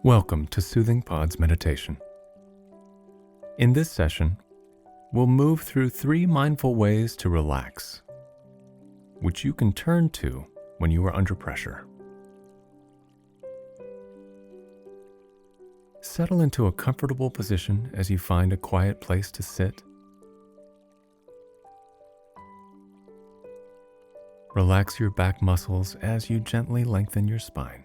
Welcome to Soothing Pod's meditation. In this session, we'll move through 3 mindful ways to relax, which you can turn to when you are under pressure. Settle into a comfortable position as you find a quiet place to sit. Relax your back muscles as you gently lengthen your spine.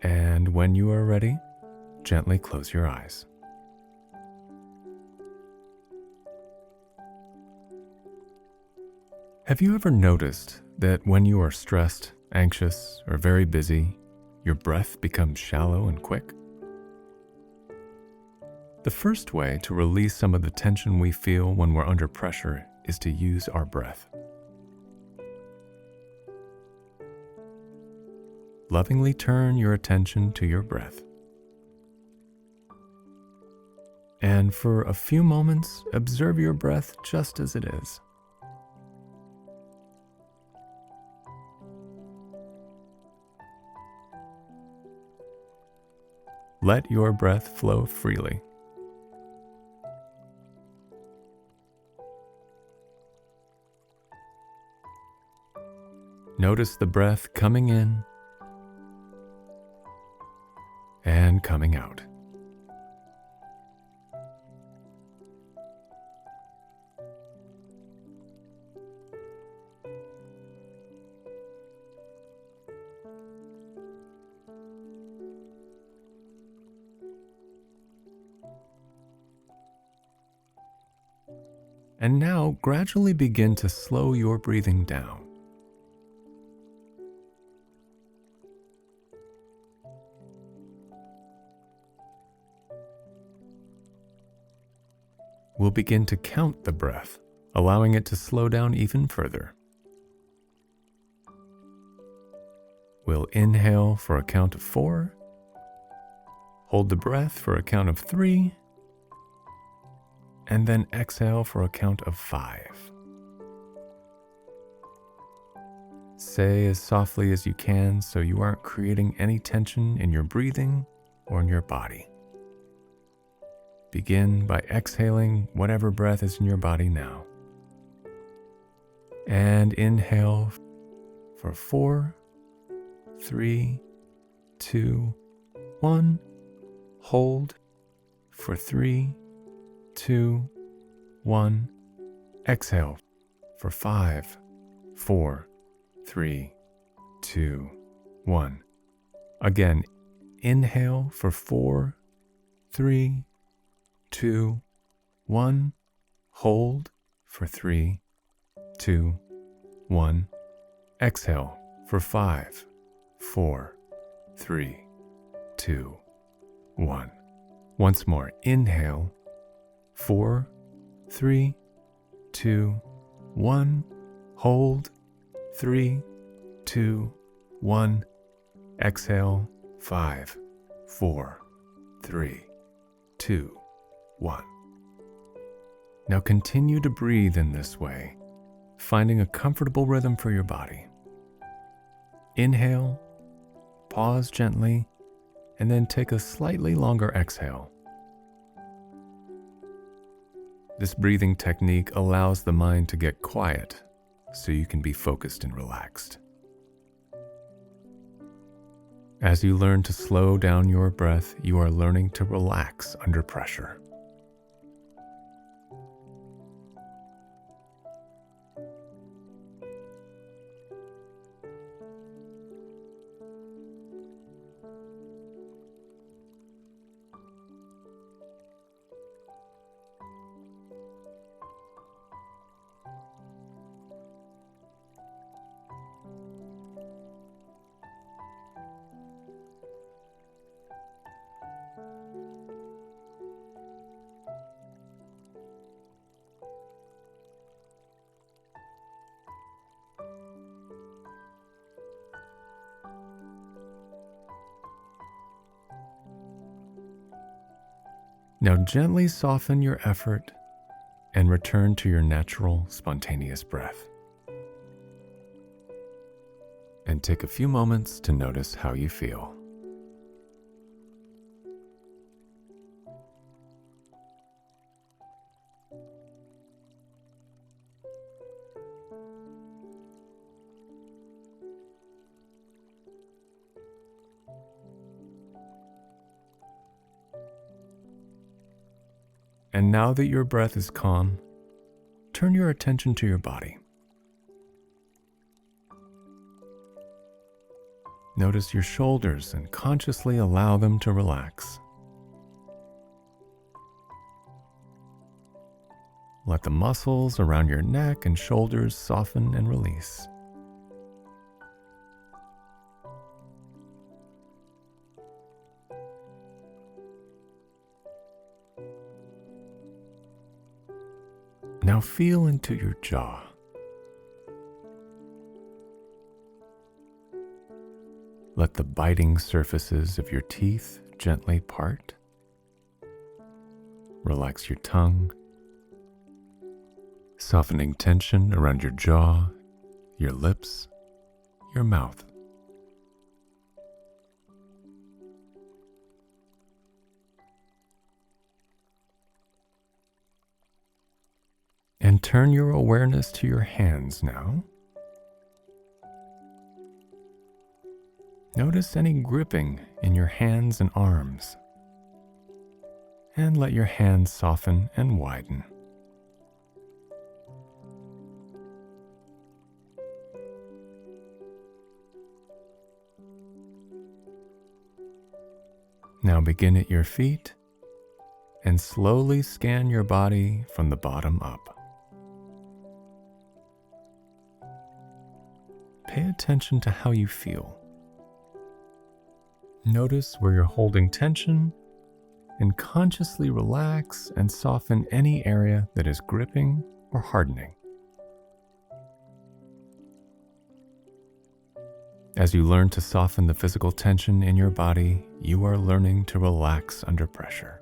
And when you are ready, gently close your eyes. Have you ever noticed that when you are stressed, anxious, or very busy, your breath becomes shallow and quick? The first way to release some of the tension we feel when we're under pressure is to use our breath. Lovingly turn your attention to your breath. And for a few moments, observe your breath just as it is. Let your breath flow freely. Notice the breath coming in and coming out. And now gradually begin to slow your breathing down. We'll begin to count the breath, allowing it to slow down even further. We'll inhale for a count of 4, hold the breath for a count of 3, and then exhale for a count of 5. Say as softly as you can so you aren't creating any tension in your breathing or in your body. Begin by exhaling whatever breath is in your body now. And inhale for 4, 3, 2, 1. Hold for 3, 2, 1. Exhale for 5, 4, 3, 2, 1. Again, inhale for 4, 3, 2, 1. Hold for 3, 2, 1. Exhale for 5, 4, 3, 2, 1. Once more, inhale, 4, 3, 2, 1. Hold, 3, 2, 1. Exhale, 5, 4, 3, 2, 1. Now continue to breathe in this way, finding a comfortable rhythm for your body. Inhale, pause gently, and then take a slightly longer exhale. This breathing technique allows the mind to get quiet so you can be focused and relaxed. As you learn to slow down your breath, you are learning to relax under pressure. Now gently soften your effort and return to your natural, spontaneous breath. and take a few moments to notice how you feel. And now that your breath is calm, turn your attention to your body. Notice your shoulders and consciously allow them to relax. Let the muscles around your neck and shoulders soften and release. Now feel into your jaw. Let the biting surfaces of your teeth gently part. Relax your tongue, softening tension around your jaw, your lips, your mouth. And turn your awareness to your hands now. Notice any gripping in your hands and arms. And let your hands soften and widen. Now begin at your feet and slowly scan your body from the bottom up. Pay attention to how you feel. Notice where you're holding tension and consciously relax and soften any area that is gripping or hardening. As you learn to soften the physical tension in your body, you are learning to relax under pressure.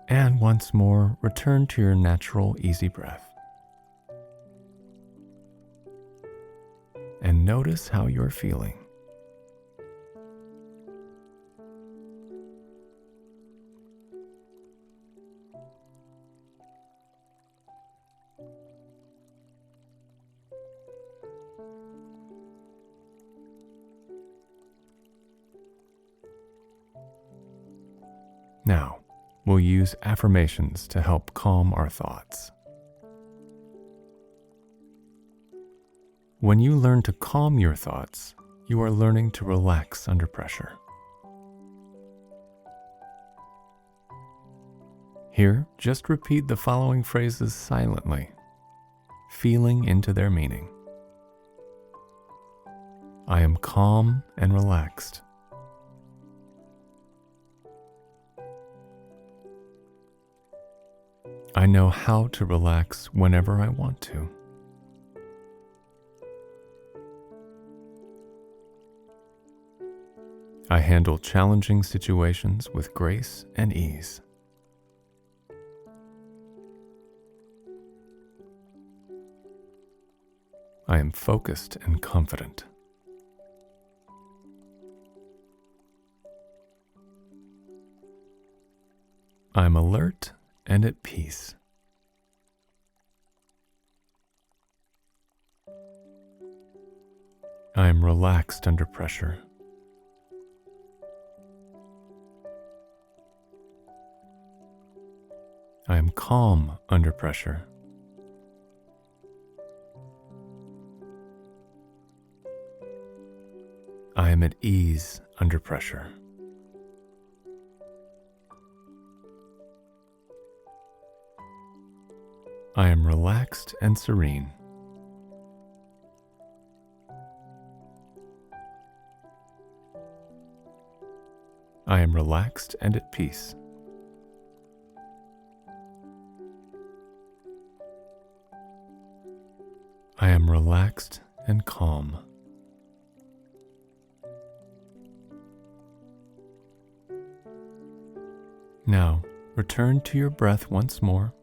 And once more, return to your natural, easy breath. And notice how you're feeling. Now, we'll use affirmations to help calm our thoughts. When you learn to calm your thoughts, you are learning to relax under pressure. Here, just repeat the following phrases silently, feeling into their meaning. I am calm and relaxed. I know how to relax whenever I want to. I handle challenging situations with grace and ease. I am focused and confident. I am alert and at peace. I am relaxed under pressure. I am calm under pressure. I am at ease under pressure. I am relaxed and serene. I am relaxed and at peace. I am relaxed and calm. Now, return to your breath once more.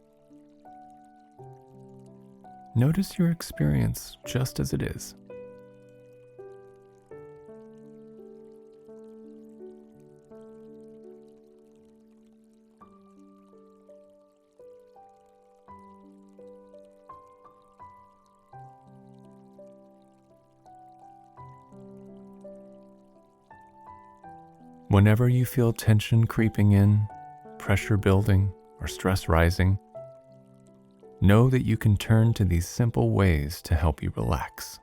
Notice your experience just as it is. Whenever you feel tension creeping in, pressure building, or stress rising, know that you can turn to these simple ways to help you relax.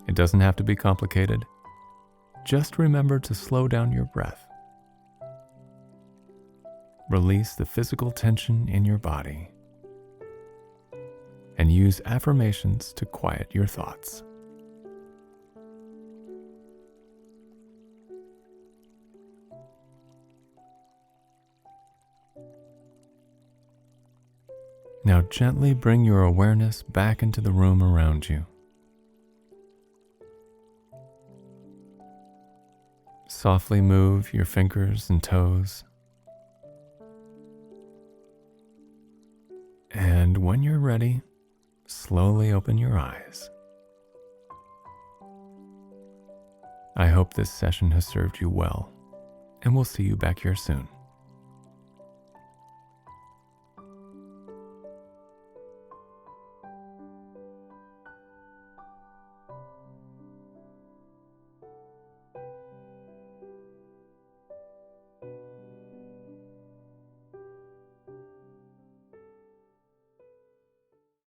It doesn't have to be complicated. Just remember to slow down your breath. Release the physical tension in your body, and use affirmations to quiet your thoughts. Now gently bring your awareness back into the room around you. Softly move your fingers and toes. And when you're ready, slowly open your eyes. I hope this session has served you well, and we'll see you back here soon.